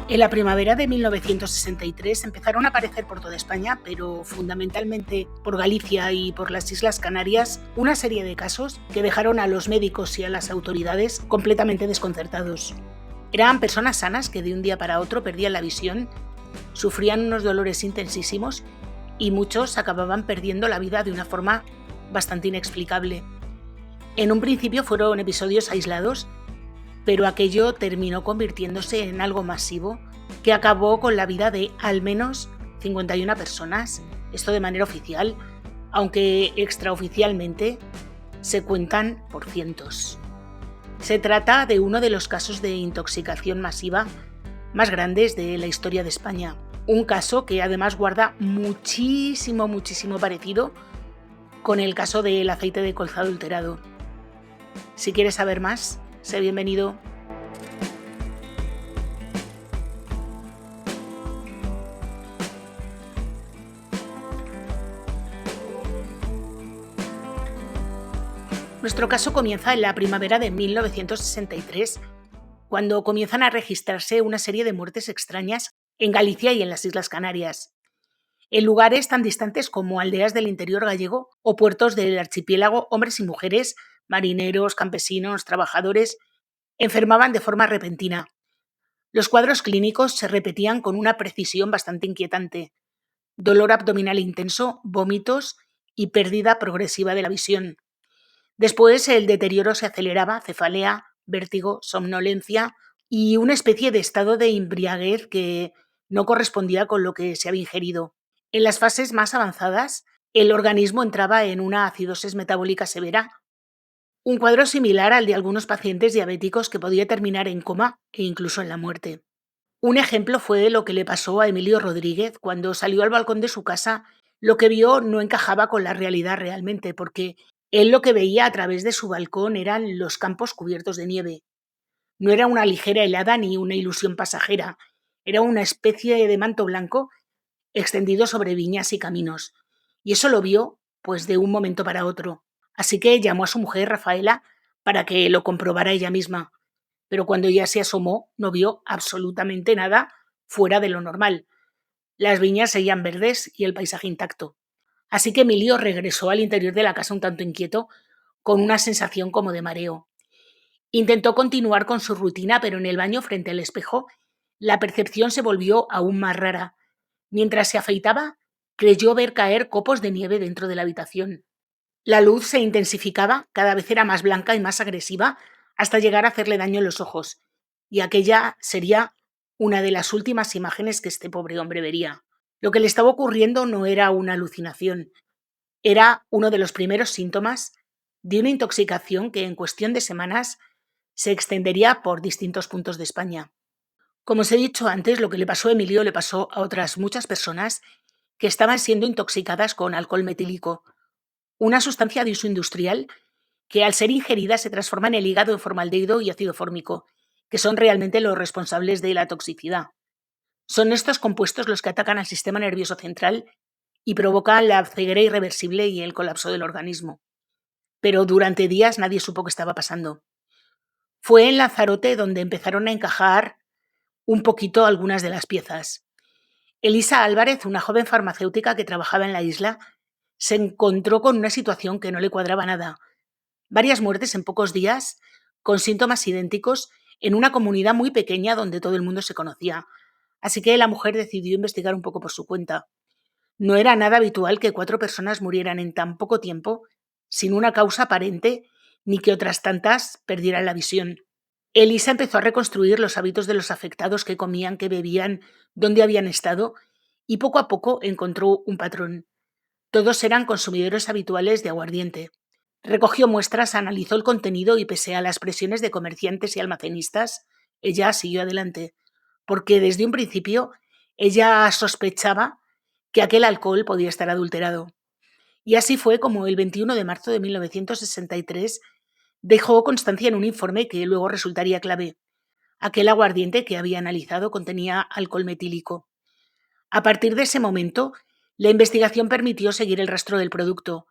En la primavera de 1963 empezaron a aparecer por toda España, pero fundamentalmente por Galicia y por las Islas Canarias, una serie de casos que dejaron a los médicos y a las autoridades completamente desconcertados. Eran personas sanas que de un día para otro perdían la visión, sufrían unos dolores intensísimos y muchos acababan perdiendo la vida de una forma bastante inexplicable. En un principio fueron episodios aislados, pero aquello terminó convirtiéndose en algo masivo que acabó con la vida de al menos 51 personas, esto de manera oficial, aunque extraoficialmente se cuentan por cientos. Se trata de uno de los casos de intoxicación masiva más grandes de la historia de España. Un caso que además guarda muchísimo parecido con el caso del aceite de colza adulterado. Si quieres saber más, sé bienvenido. Nuestro caso comienza en la primavera de 1963, cuando comienzan a registrarse una serie de muertes extrañas en Galicia y en las Islas Canarias, en lugares tan distantes como aldeas del interior gallego o puertos del archipiélago. Hombres y mujeres, marineros, campesinos, trabajadores, enfermaban de forma repentina. Los cuadros clínicos se repetían con una precisión bastante inquietante: dolor abdominal intenso, vómitos y pérdida progresiva de la visión. Después el deterioro se aceleraba: cefalea, vértigo, somnolencia y una especie de estado de embriaguez que no correspondía con lo que se había ingerido. En las fases más avanzadas, el organismo entraba en una acidosis metabólica severa, un cuadro similar al de algunos pacientes diabéticos que podía terminar en coma e incluso en la muerte. Un ejemplo fue lo que le pasó a Emilio Rodríguez cuando salió al balcón de su casa. Lo que vio no encajaba con la realidad realmente, porque él lo que veía a través de su balcón eran los campos cubiertos de nieve. No era una ligera helada ni una ilusión pasajera, era una especie de manto blanco extendido sobre viñas y caminos. Y eso lo vio, pues, de un momento para otro. Así que llamó a su mujer, Rafaela, para que lo comprobara ella misma. Pero cuando ella se asomó, no vio absolutamente nada fuera de lo normal. Las viñas seguían verdes y el paisaje intacto. Así que Emilio regresó al interior de la casa un tanto inquieto, con una sensación como de mareo. Intentó continuar con su rutina, pero en el baño, frente al espejo, la percepción se volvió aún más rara. Mientras se afeitaba, creyó ver caer copos de nieve dentro de la habitación. La luz se intensificaba, cada vez era más blanca y más agresiva, hasta llegar a hacerle daño en los ojos, y aquella sería una de las últimas imágenes que este pobre hombre vería. Lo que le estaba ocurriendo no era una alucinación, era uno de los primeros síntomas de una intoxicación que en cuestión de semanas se extendería por distintos puntos de España. Como os he dicho antes, lo que le pasó a Emilio le pasó a otras muchas personas que estaban siendo intoxicadas con alcohol metílico, una sustancia de uso industrial que al ser ingerida se transforma en el hígado en formaldehído y ácido fórmico, que son realmente los responsables de la toxicidad. Son estos compuestos los que atacan al sistema nervioso central y provocan la ceguera irreversible y el colapso del organismo. Pero durante días nadie supo qué estaba pasando. Fue en Lanzarote donde empezaron a encajar un poquito algunas de las piezas. Elisa Álvarez, una joven farmacéutica que trabajaba en la isla, se encontró con una situación que no le cuadraba nada. Varias muertes en pocos días, con síntomas idénticos, en una comunidad muy pequeña donde todo el mundo se conocía. Así que la mujer decidió investigar un poco por su cuenta. No era nada habitual que 4 personas murieran en tan poco tiempo, sin una causa aparente, ni que otras tantas perdieran la visión. Elisa empezó a reconstruir los hábitos de los afectados: qué comían, qué bebían, dónde habían estado, y poco a poco encontró un patrón. Todos eran consumidores habituales de aguardiente. Recogió muestras, analizó el contenido y, pese a las presiones de comerciantes y almacenistas, ella siguió adelante, porque desde un principio ella sospechaba que aquel alcohol podía estar adulterado. Y así fue como el 21 de marzo de 1963 dejó constancia en un informe que luego resultaría clave. Aquel aguardiente que había analizado contenía alcohol metílico. A partir de ese momento, la investigación permitió seguir el rastro del producto.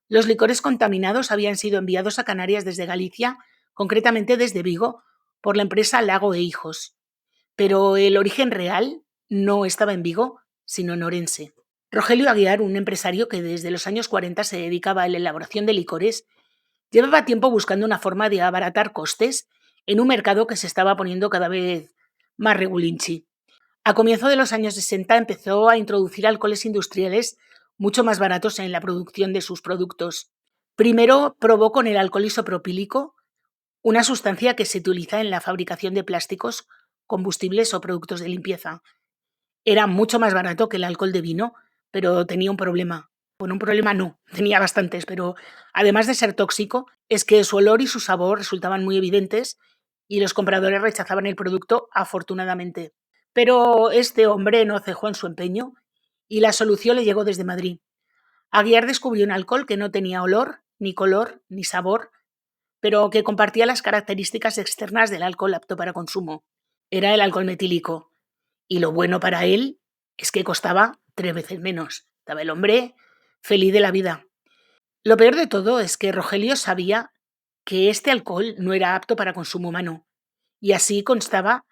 Los licores contaminados habían sido enviados a Canarias desde Galicia, concretamente desde Vigo, por la empresa Lago e Hijos. pero el origen real no estaba en Vigo, sino en Orense. Rogelio Aguiar, un empresario que desde los años 40 se dedicaba a la elaboración de licores, llevaba tiempo buscando una forma de abaratar costes en un mercado que se estaba poniendo cada vez más regulinchi. A comienzos de los años 60 empezó a introducir alcoholes industriales mucho más baratos en la producción de sus productos. Primero probó con el alcohol isopropílico, una sustancia que se utiliza en la fabricación de plásticos, combustibles o productos de limpieza. Era mucho más barato que el alcohol de vino, pero tenía un problema. Bueno, un problema no, tenía bastantes, pero además de ser tóxico, es que su olor y su sabor resultaban muy evidentes y los compradores rechazaban el producto afortunadamente. Pero este hombre no cejó en su empeño y la solución le llegó desde Madrid. Aguiar descubrió un alcohol que no tenía olor, ni color, ni sabor, pero que compartía las características externas del alcohol apto para consumo. Era el alcohol metílico. Y lo bueno para él es que costaba 3 veces menos. Estaba el hombre feliz de la vida. Lo peor de todo es que Rogelio sabía que este alcohol no era apto para consumo humano, y así constaba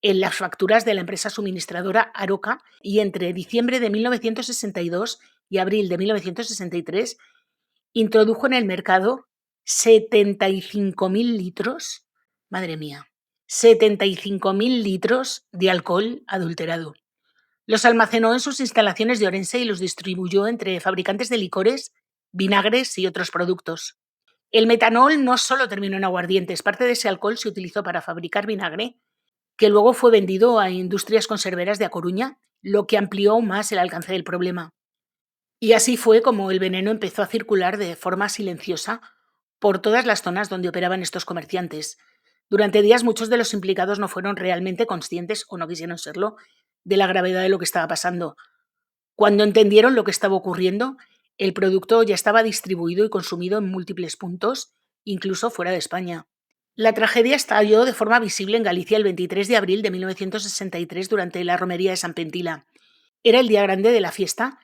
en las facturas de la empresa suministradora Aroca, y entre diciembre de 1962 y abril de 1963 introdujo en el mercado 75.000 litros, madre mía, 75.000 litros de alcohol adulterado. Los almacenó en sus instalaciones de Orense y los distribuyó entre fabricantes de licores, vinagres y otros productos. El metanol no solo terminó en aguardientes, parte de ese alcohol se utilizó para fabricar vinagre, que luego fue vendido a industrias conserveras de A Coruña, lo que amplió aún más el alcance del problema. Y así fue como el veneno empezó a circular de forma silenciosa por todas las zonas donde operaban estos comerciantes. Durante días muchos de los implicados no fueron realmente conscientes, o no quisieron serlo, de la gravedad de lo que estaba pasando. Cuando entendieron lo que estaba ocurriendo, el producto ya estaba distribuido y consumido en múltiples puntos, incluso fuera de España. La tragedia estalló de forma visible en Galicia el 23 de abril de 1963 durante la romería de San Pentila. Era el día grande de la fiesta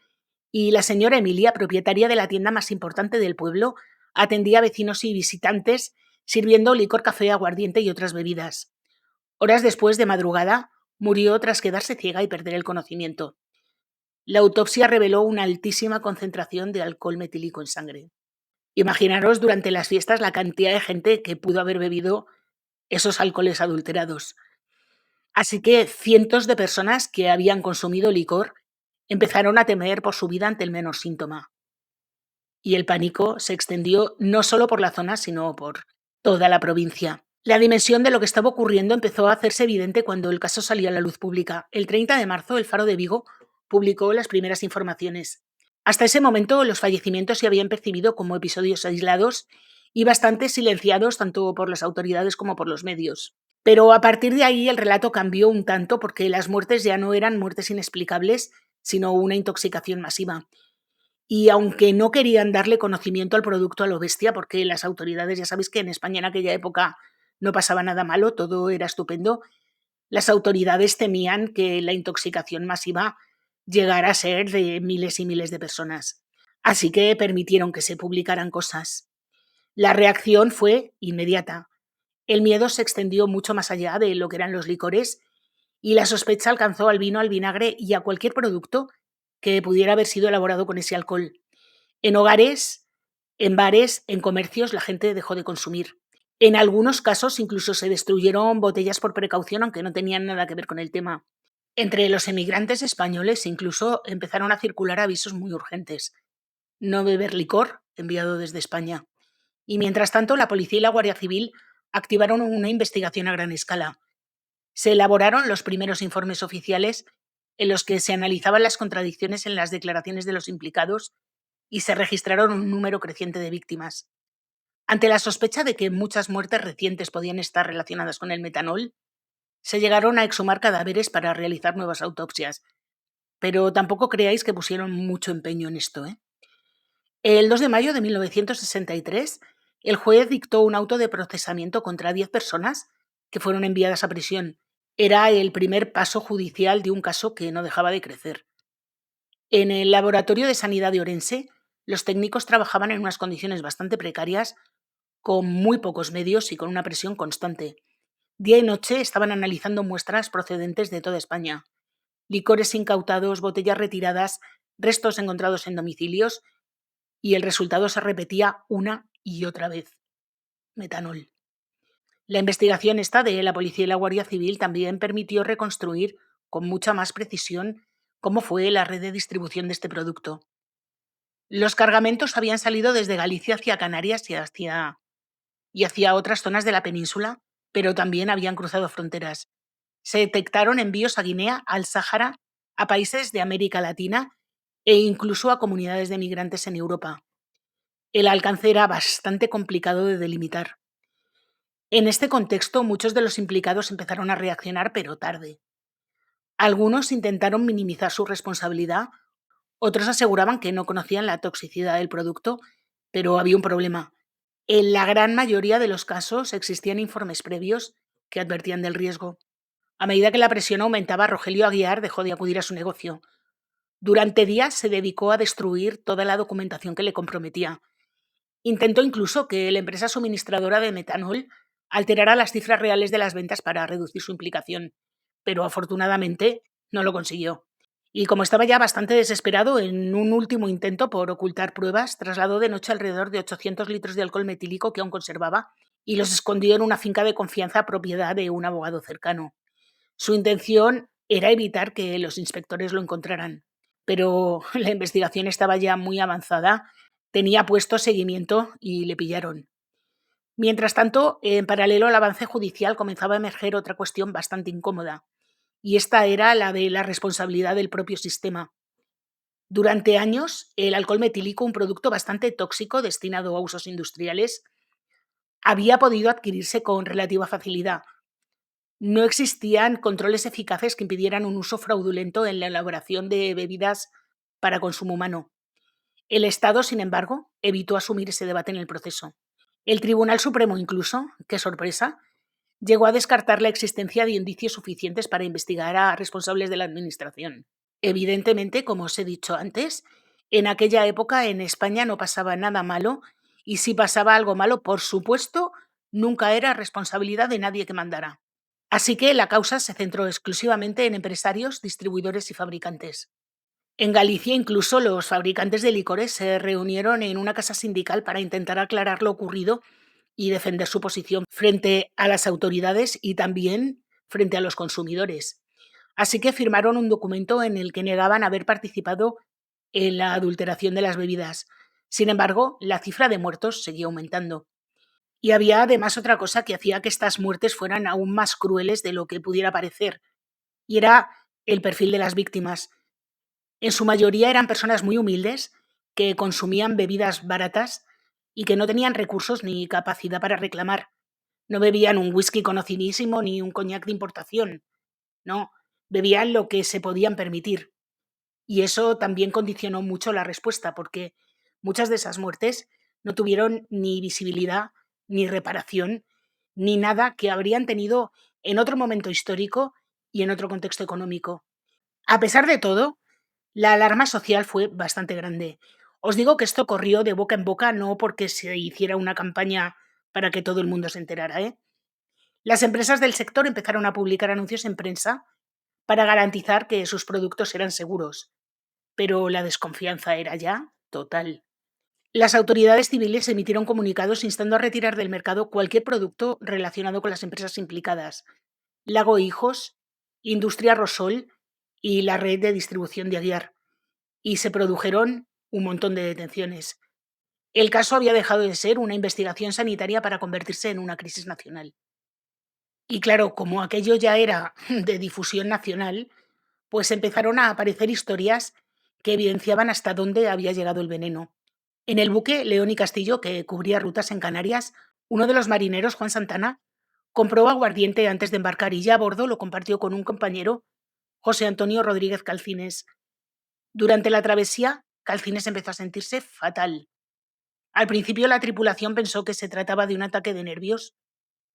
y la señora Emilia, propietaria de la tienda más importante del pueblo, atendía a vecinos y visitantes sirviendo licor, café, aguardiente y otras bebidas. Horas después, de madrugada, murió tras quedarse ciega y perder el conocimiento. La autopsia reveló una altísima concentración de alcohol metílico en sangre. Imaginaros durante las fiestas la cantidad de gente que pudo haber bebido esos alcoholes adulterados. Así que cientos de personas que habían consumido licor empezaron a temer por su vida ante el menor síntoma. Y el pánico se extendió no solo por la zona, sino por toda la provincia. La dimensión de lo que estaba ocurriendo empezó a hacerse evidente cuando el caso salió a la luz pública. El 30 de marzo, el Faro de Vigo publicó las primeras informaciones. Hasta ese momento, los fallecimientos se habían percibido como episodios aislados y bastante silenciados tanto por las autoridades como por los medios. Pero a partir de ahí el relato cambió un tanto porque las muertes ya no eran muertes inexplicables, sino una intoxicación masiva. Y aunque no querían darle conocimiento al producto a lo bestia, porque las autoridades, ya sabéis que en España en aquella época no pasaba nada malo, todo era estupendo, las autoridades temían que la intoxicación masiva llegara a ser de miles y miles de personas. Así que permitieron que se publicaran cosas. La reacción fue inmediata. El miedo se extendió mucho más allá de lo que eran los licores y la sospecha alcanzó al vino, al vinagre y a cualquier producto que pudiera haber sido elaborado con ese alcohol. En hogares, en bares, en comercios, la gente dejó de consumir. En algunos casos incluso se destruyeron botellas por precaución, aunque no tenían nada que ver con el tema. Entre los emigrantes españoles incluso empezaron a circular avisos muy urgentes. No beber licor, enviado desde España. Y mientras tanto, la policía y la Guardia Civil activaron una investigación a gran escala. Se elaboraron los primeros informes oficiales en los que se analizaban las contradicciones en las declaraciones de los implicados y se registraron un número creciente de víctimas. Ante la sospecha de que muchas muertes recientes podían estar relacionadas con el metanol, se llegaron a exhumar cadáveres para realizar nuevas autopsias, pero tampoco creáis que pusieron mucho empeño en esto, ¿eh? El 2 de mayo de 1963, el juez dictó un auto de procesamiento contra 10 personas que fueron enviadas a prisión. Era el primer paso judicial de un caso que no dejaba de crecer. En el Laboratorio de Sanidad de Orense, los técnicos trabajaban en unas condiciones bastante precarias, con muy pocos medios y con una presión constante. Día y noche estaban analizando muestras procedentes de toda España. Licores incautados, botellas retiradas, restos encontrados en domicilios, y el resultado se repetía una y otra vez: metanol. La investigación esta de la policía y la Guardia Civil también permitió reconstruir con mucha más precisión cómo fue la red de distribución de este producto. Los cargamentos habían salido desde Galicia hacia Canarias y hacia otras zonas de la península, pero también habían cruzado fronteras. Se detectaron envíos a Guinea, al Sáhara, a países de América Latina e incluso a comunidades de migrantes en Europa. El alcance era bastante complicado de delimitar. En este contexto, muchos de los implicados empezaron a reaccionar, pero tarde. Algunos intentaron minimizar su responsabilidad, otros aseguraban que no conocían la toxicidad del producto, pero había un problema. En la gran mayoría de los casos existían informes previos que advertían del riesgo. A medida que la presión aumentaba, Rogelio Aguiar dejó de acudir a su negocio. Durante días se dedicó a destruir toda la documentación que le comprometía. Intentó incluso que la empresa suministradora de metanol alterara las cifras reales de las ventas para reducir su implicación, pero afortunadamente no lo consiguió. Y como estaba ya bastante desesperado, en un último intento por ocultar pruebas, trasladó de noche alrededor de 800 litros de alcohol metílico que aún conservaba y los escondió en una finca de confianza propiedad de un abogado cercano. Su intención era evitar que los inspectores lo encontraran, pero la investigación estaba ya muy avanzada, tenía puesto seguimiento y le pillaron. Mientras tanto, en paralelo al avance judicial comenzaba a emerger otra cuestión bastante incómoda, y esta era la de la responsabilidad del propio sistema. Durante años, el alcohol metílico, un producto bastante tóxico destinado a usos industriales, había podido adquirirse con relativa facilidad. No existían controles eficaces que impidieran un uso fraudulento en la elaboración de bebidas para consumo humano. El Estado, sin embargo, evitó asumir ese debate en el proceso. El Tribunal Supremo incluso, qué sorpresa, llegó a descartar la existencia de indicios suficientes para investigar a responsables de la Administración. Evidentemente, como os he dicho antes, en aquella época en España no pasaba nada malo, y si pasaba algo malo, por supuesto, nunca era responsabilidad de nadie que mandara. Así que la causa se centró exclusivamente en empresarios, distribuidores y fabricantes. En Galicia incluso los fabricantes de licores se reunieron en una casa sindical para intentar aclarar lo ocurrido y defender su posición frente a las autoridades y también frente a los consumidores. Así que firmaron un documento en el que negaban haber participado en la adulteración de las bebidas. Sin embargo, la cifra de muertos seguía aumentando. Y había además otra cosa que hacía que estas muertes fueran aún más crueles de lo que pudiera parecer, y era el perfil de las víctimas. En su mayoría eran personas muy humildes que consumían bebidas baratas y que no tenían recursos ni capacidad para reclamar. No bebían un whisky conocidísimo ni un coñac de importación. No, bebían lo que se podían permitir. Y eso también condicionó mucho la respuesta, porque muchas de esas muertes no tuvieron ni visibilidad, ni reparación, ni nada que habrían tenido en otro momento histórico y en otro contexto económico. A pesar de todo, la alarma social fue bastante grande. Os digo que esto corrió de boca en boca no porque se hiciera una campaña para que todo el mundo se enterara, ¿eh? Las empresas del sector empezaron a publicar anuncios en prensa para garantizar que sus productos eran seguros, pero la desconfianza era ya total. Las autoridades civiles emitieron comunicados instando a retirar del mercado cualquier producto relacionado con las empresas implicadas: Lago Hijos, Industria Rosol y la red de distribución de Aguiar, y se produjeron un montón de detenciones. El caso había dejado de ser una investigación sanitaria para convertirse en una crisis nacional. Y claro, como aquello ya era de difusión nacional, pues empezaron a aparecer historias que evidenciaban hasta dónde había llegado el veneno. En el buque León y Castillo, que cubría rutas en Canarias, uno de los marineros, Juan Santana, compró aguardiente antes de embarcar y ya a bordo lo compartió con un compañero, José Antonio Rodríguez Calcines. Durante la travesía, Calcines empezó a sentirse fatal. Al principio la tripulación pensó que se trataba de un ataque de nervios,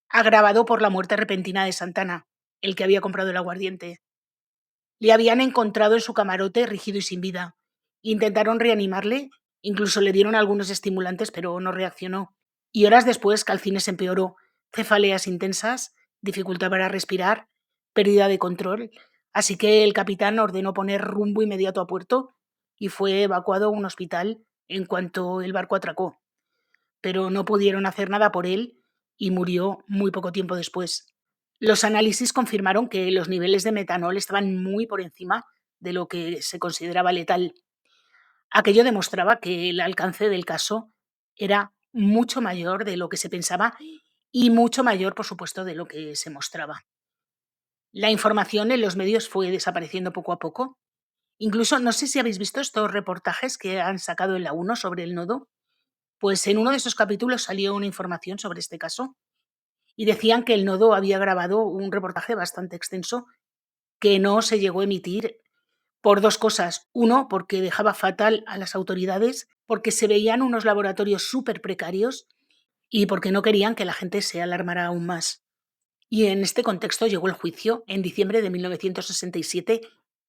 agravado por la muerte repentina de Santana, el que había comprado el aguardiente. Le habían encontrado en su camarote rígido y sin vida. Intentaron reanimarle, incluso le dieron algunos estimulantes, pero no reaccionó. Y horas después Calcines empeoró: cefaleas intensas, dificultad para respirar, pérdida de control, así que el capitán ordenó poner rumbo inmediato a puerto y fue evacuado a un hospital en cuanto el barco atracó, pero no pudieron hacer nada por él y murió muy poco tiempo después. Los análisis confirmaron que los niveles de metanol estaban muy por encima de lo que se consideraba letal. Aquello demostraba que el alcance del caso era mucho mayor de lo que se pensaba y mucho mayor, por supuesto, de lo que se mostraba. La información en los medios fue desapareciendo poco a poco. Incluso, no sé si habéis visto estos reportajes que han sacado en la Uno sobre el nodo, pues en uno de esos capítulos salió una información sobre este caso y decían que el nodo había grabado un reportaje bastante extenso que no se llegó a emitir por dos cosas. Uno, porque dejaba fatal a las autoridades, porque se veían unos laboratorios súper precarios y porque no querían que la gente se alarmara aún más. Y en este contexto llegó el juicio en diciembre de 1967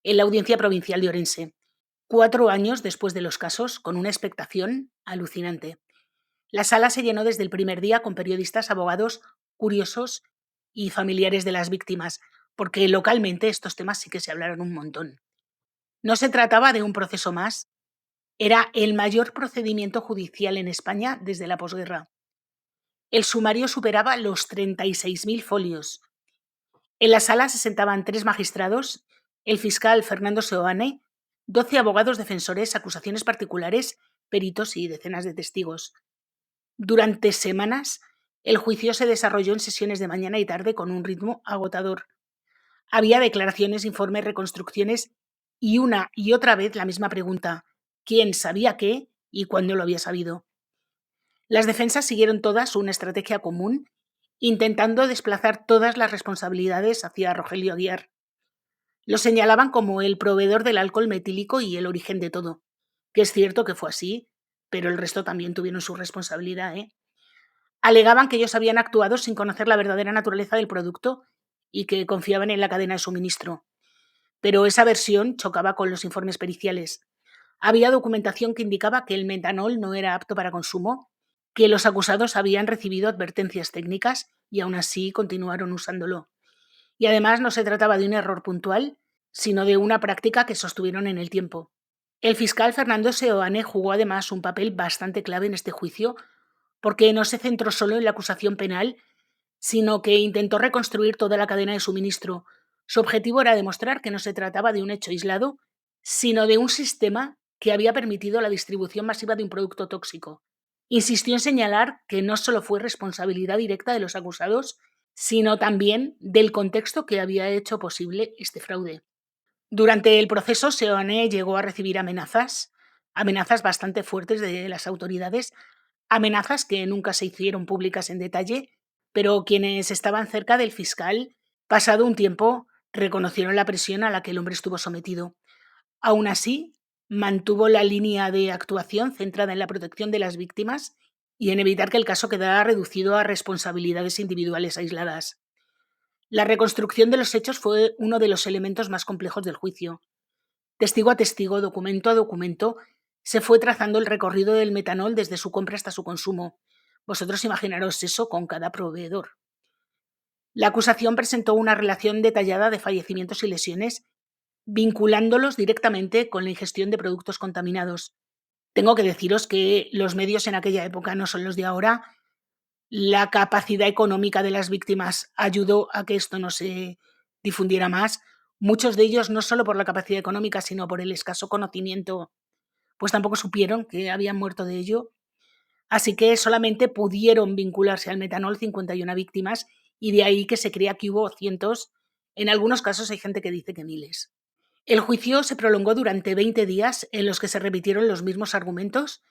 en la Audiencia Provincial de Orense, 4 años después de los casos, con una expectación alucinante. La sala se llenó desde el primer día con periodistas, abogados, curiosos y familiares de las víctimas, porque localmente estos temas sí que se hablaron un montón. No se trataba de un proceso más, era el mayor procedimiento judicial en España desde la posguerra. El sumario superaba los 36.000 folios. En la sala se sentaban 3 magistrados, el fiscal Fernando Seoane, 12 abogados defensores, acusaciones particulares, peritos y decenas de testigos. Durante semanas, el juicio se desarrolló en sesiones de mañana y tarde con un ritmo agotador. Había declaraciones, informes, reconstrucciones y una y otra vez la misma pregunta: ¿quién sabía qué y cuándo lo había sabido? Las defensas siguieron todas una estrategia común, intentando desplazar todas las responsabilidades hacia Rogelio Aguiar. Lo señalaban como el proveedor del alcohol metílico y el origen de todo, que es cierto que fue así, pero el resto también tuvieron su responsabilidad, ¿eh? Alegaban que ellos habían actuado sin conocer la verdadera naturaleza del producto y que confiaban en la cadena de suministro. Pero esa versión chocaba con los informes periciales. Había documentación que indicaba que el metanol no era apto para consumo, que los acusados habían recibido advertencias técnicas y aún así continuaron usándolo. Y además no se trataba de un error puntual, sino de una práctica que sostuvieron en el tiempo. El fiscal Fernando Seoane jugó además un papel bastante clave en este juicio porque no se centró solo en la acusación penal, sino que intentó reconstruir toda la cadena de suministro. Su objetivo era demostrar que no se trataba de un hecho aislado, sino de un sistema que había permitido la distribución masiva de un producto tóxico. Insistió en señalar que no solo fue responsabilidad directa de los acusados, sino también del contexto que había hecho posible este fraude. Durante el proceso, Seoane llegó a recibir amenazas bastante fuertes de las autoridades, amenazas que nunca se hicieron públicas en detalle, pero quienes estaban cerca del fiscal, pasado un tiempo, reconocieron la presión a la que el hombre estuvo sometido. Aún así, mantuvo la línea de actuación centrada en la protección de las víctimas y en evitar que el caso quedara reducido a responsabilidades individuales aisladas. La reconstrucción de los hechos fue uno de los elementos más complejos del juicio. Testigo a testigo, documento a documento, se fue trazando el recorrido del metanol desde su compra hasta su consumo. Vosotros imaginaros eso con cada proveedor. La acusación presentó una relación detallada de fallecimientos y lesiones, vinculándolos directamente con la ingestión de productos contaminados. Tengo que deciros que los medios en aquella época no son los de ahora. La capacidad económica de las víctimas ayudó a que esto no se difundiera más. Muchos de ellos, no solo por la capacidad económica, sino por el escaso conocimiento, pues tampoco supieron que habían muerto de ello. Así que solamente pudieron vincularse al metanol 51 víctimas y de ahí que se crea que hubo cientos, en algunos casos hay gente que dice que miles. El juicio se prolongó durante 20 días en los que se repitieron los mismos argumentos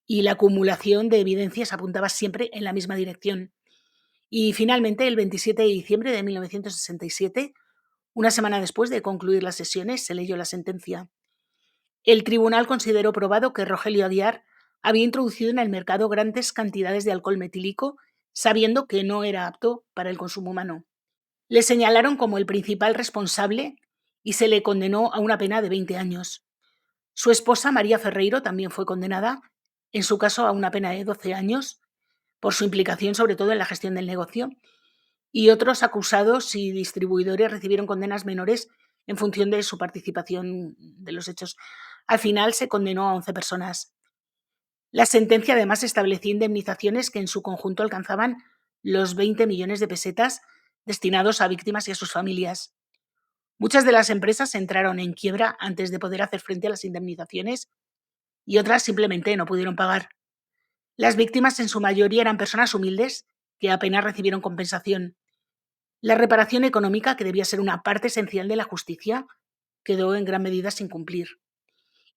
y la acumulación de evidencias apuntaba siempre en la misma dirección. Y finalmente, el 27 de diciembre de 1967, una semana después de concluir las sesiones, se leyó la sentencia. El tribunal consideró probado que Rogelio Aguiar había introducido en el mercado grandes cantidades de alcohol metílico, sabiendo que no era apto para el consumo humano. Le señalaron como el principal responsable y se le condenó a una pena de 20 años. Su esposa, María Ferreiro, también fue condenada, en su caso a una pena de 12 años, por su implicación sobre todo en la gestión del negocio, y otros acusados y distribuidores recibieron condenas menores en función de su participación de los hechos. Al final se condenó a 11 personas. La sentencia además establecía indemnizaciones que en su conjunto alcanzaban los 20 millones de pesetas destinados a víctimas y a sus familias. Muchas de las empresas entraron en quiebra antes de poder hacer frente a las indemnizaciones y otras simplemente no pudieron pagar. Las víctimas en su mayoría eran personas humildes que apenas recibieron compensación. La reparación económica, que debía ser una parte esencial de la justicia, quedó en gran medida sin cumplir.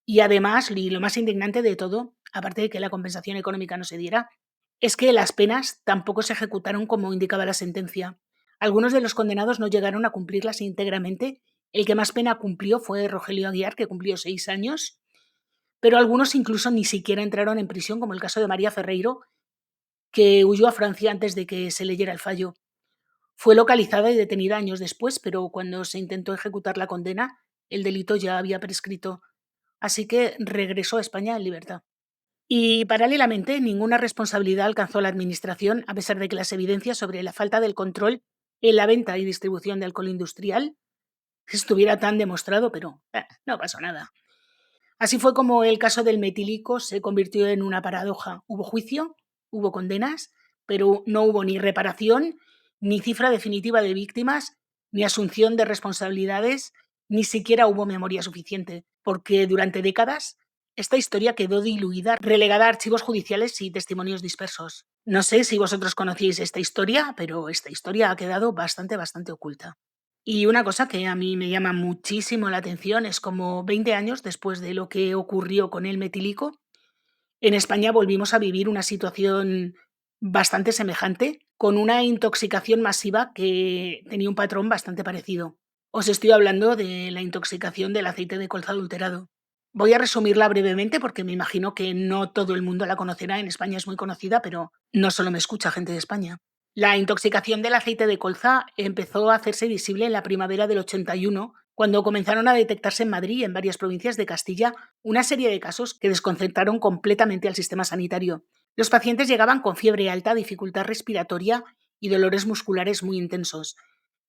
Y además, y lo más indignante de todo, aparte de que la compensación económica no se diera, es que las penas tampoco se ejecutaron como indicaba la sentencia. Algunos de los condenados no llegaron a cumplirlas íntegramente. El que más pena cumplió fue Rogelio Aguiar, que cumplió 6 años, pero algunos incluso ni siquiera entraron en prisión, como el caso de María Ferreiro, que huyó a Francia antes de que se leyera el fallo. Fue localizada y detenida años después, pero cuando se intentó ejecutar la condena, el delito ya había prescrito, así que regresó a España en libertad. Y paralelamente, ninguna responsabilidad alcanzó la Administración, a pesar de que las evidencias sobre la falta del control en la venta y distribución de alcohol industrial estuviera tan demostrado, pero no pasó nada. Así fue como el caso del metílico se convirtió en una paradoja. Hubo juicio, hubo condenas, pero no hubo ni reparación, ni cifra definitiva de víctimas, ni asunción de responsabilidades, ni siquiera hubo memoria suficiente, porque durante décadas esta historia quedó diluida, relegada a archivos judiciales y testimonios dispersos. No sé si vosotros conocíais esta historia, pero esta historia ha quedado bastante oculta. Y una cosa que a mí me llama muchísimo la atención es como 20 años después de lo que ocurrió con el metílico, en España volvimos a vivir una situación bastante semejante, con una intoxicación masiva que tenía un patrón bastante parecido. Os estoy hablando de la intoxicación del aceite de colza adulterado. Voy a resumirla brevemente porque me imagino que no todo el mundo la conocerá. En España es muy conocida, pero no solo me escucha gente de España. La intoxicación del aceite de colza empezó a hacerse visible en la primavera del 81, cuando comenzaron a detectarse en Madrid y en varias provincias de Castilla una serie de casos que desconcertaron completamente al sistema sanitario. Los pacientes llegaban con fiebre alta, dificultad respiratoria y dolores musculares muy intensos.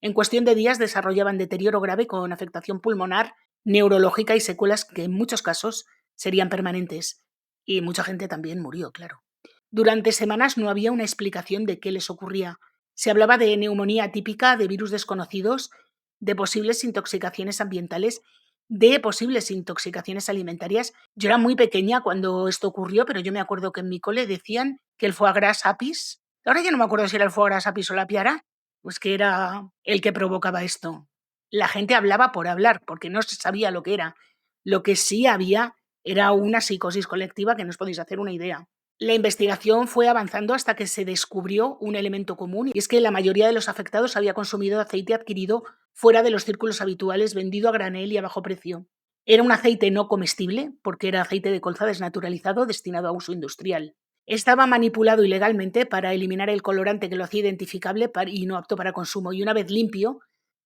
En cuestión de días desarrollaban deterioro grave con afectación pulmonar, neurológica y secuelas que en muchos casos serían permanentes. Y mucha gente también murió, claro. Durante semanas no había una explicación de qué les ocurría. Se hablaba de neumonía típica, de virus desconocidos, de posibles intoxicaciones ambientales, de posibles intoxicaciones alimentarias. Yo era muy pequeña cuando esto ocurrió, pero yo me acuerdo que en mi cole decían que el foie gras apis, ahora ya no me acuerdo si era el foie gras apis o la piara, pues que era el que provocaba esto. La gente hablaba por hablar, porque no se sabía lo que era. Lo que sí había era una psicosis colectiva que no os podéis hacer una idea. La investigación fue avanzando hasta que se descubrió un elemento común, y es que la mayoría de los afectados había consumido aceite adquirido fuera de los círculos habituales, vendido a granel y a bajo precio. Era un aceite no comestible, porque era aceite de colza desnaturalizado destinado a uso industrial. Estaba manipulado ilegalmente para eliminar el colorante que lo hacía identificable y no apto para consumo, y una vez limpio,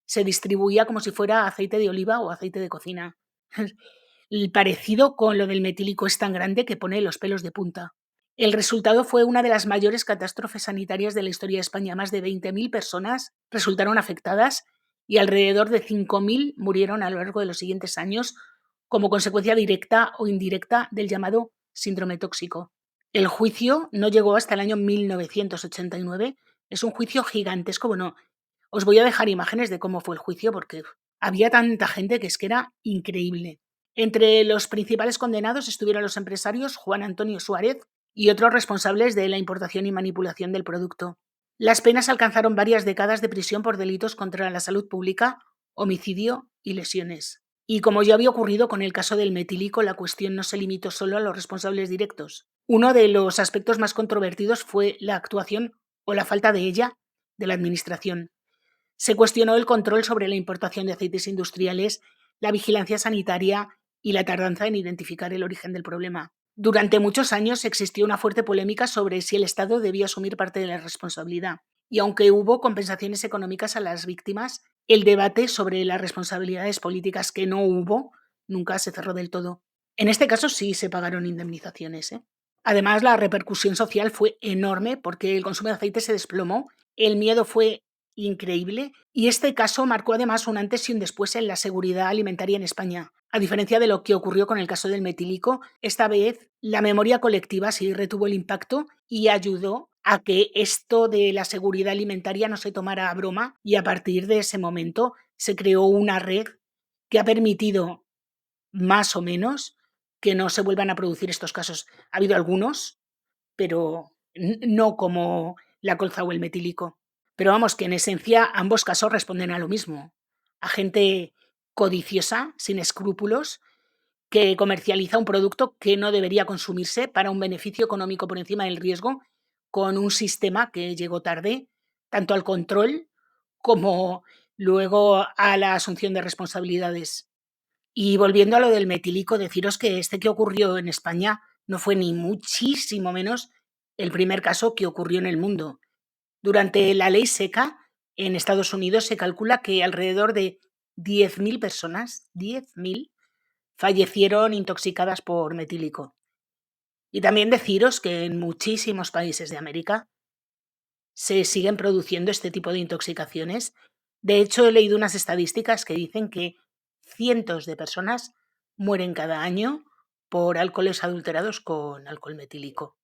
se distribuía como si fuera aceite de oliva o aceite de cocina. El parecido con lo del metílico es tan grande que pone los pelos de punta. El resultado fue una de las mayores catástrofes sanitarias de la historia de España. Más de 20.000 personas resultaron afectadas y alrededor de 5.000 murieron a lo largo de los siguientes años como consecuencia directa o indirecta del llamado síndrome tóxico. El juicio no llegó hasta el año 1989. Es un juicio gigantesco. Bueno, os voy a dejar imágenes de cómo fue el juicio porque había tanta gente que es que era increíble. Entre los principales condenados estuvieron los empresarios Juan Antonio Suárez y otros responsables de la importación y manipulación del producto. Las penas alcanzaron varias décadas de prisión por delitos contra la salud pública, homicidio y lesiones. Y como ya había ocurrido con el caso del metílico, la cuestión no se limitó solo a los responsables directos. Uno de los aspectos más controvertidos fue la actuación, o la falta de ella, de la Administración. Se cuestionó el control sobre la importación de aceites industriales, la vigilancia sanitaria y la tardanza en identificar el origen del problema. Durante muchos años existió una fuerte polémica sobre si el Estado debía asumir parte de la responsabilidad. Y aunque hubo compensaciones económicas a las víctimas, el debate sobre las responsabilidades políticas que no hubo nunca se cerró del todo. En este caso sí se pagaron indemnizaciones, ¿eh? Además, la repercusión social fue enorme porque el consumo de aceite se desplomó, el miedo fue increíble y este caso marcó además un antes y un después en la seguridad alimentaria en España. A diferencia de lo que ocurrió con el caso del metílico, esta vez la memoria colectiva sí retuvo el impacto y ayudó a que esto de la seguridad alimentaria no se tomara a broma y a partir de ese momento se creó una red que ha permitido más o menos que no se vuelvan a producir estos casos. Ha habido algunos, pero no como la colza o el metílico. Pero vamos, que en esencia ambos casos responden a lo mismo, a gente codiciosa, sin escrúpulos, que comercializa un producto que no debería consumirse para un beneficio económico por encima del riesgo, con un sistema que llegó tarde, tanto al control como luego a la asunción de responsabilidades. Y volviendo a lo del metílico, deciros que este que ocurrió en España no fue ni muchísimo menos el primer caso que ocurrió en el mundo. Durante la ley seca, en Estados Unidos se calcula que alrededor de 10.000 personas, 10.000, fallecieron intoxicadas por metílico. Y también deciros que en muchísimos países de América se siguen produciendo este tipo de intoxicaciones. De hecho, he leído unas estadísticas que dicen que cientos de personas mueren cada año por alcoholes adulterados con alcohol metílico.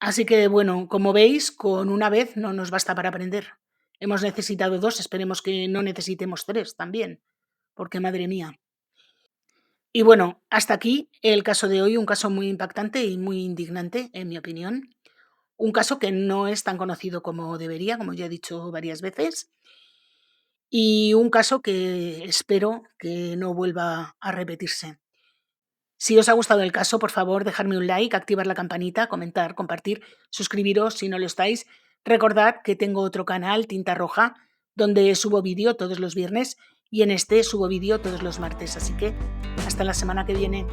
Así que, bueno, como veis, con una vez no nos basta para aprender. Hemos necesitado dos, esperemos que no necesitemos tres también, porque madre mía. Y bueno, hasta aquí el caso de hoy, un caso muy impactante y muy indignante, en mi opinión. Un caso que no es tan conocido como debería, como ya he dicho varias veces, y un caso que espero que no vuelva a repetirse. Si os ha gustado el caso, por favor, dejadme un like, activar la campanita, comentar, compartir, suscribiros si no lo estáis. Recordad que tengo otro canal, Tinta Roja, donde subo vídeo todos los viernes y en este subo vídeo todos los martes. Así que hasta la semana que viene.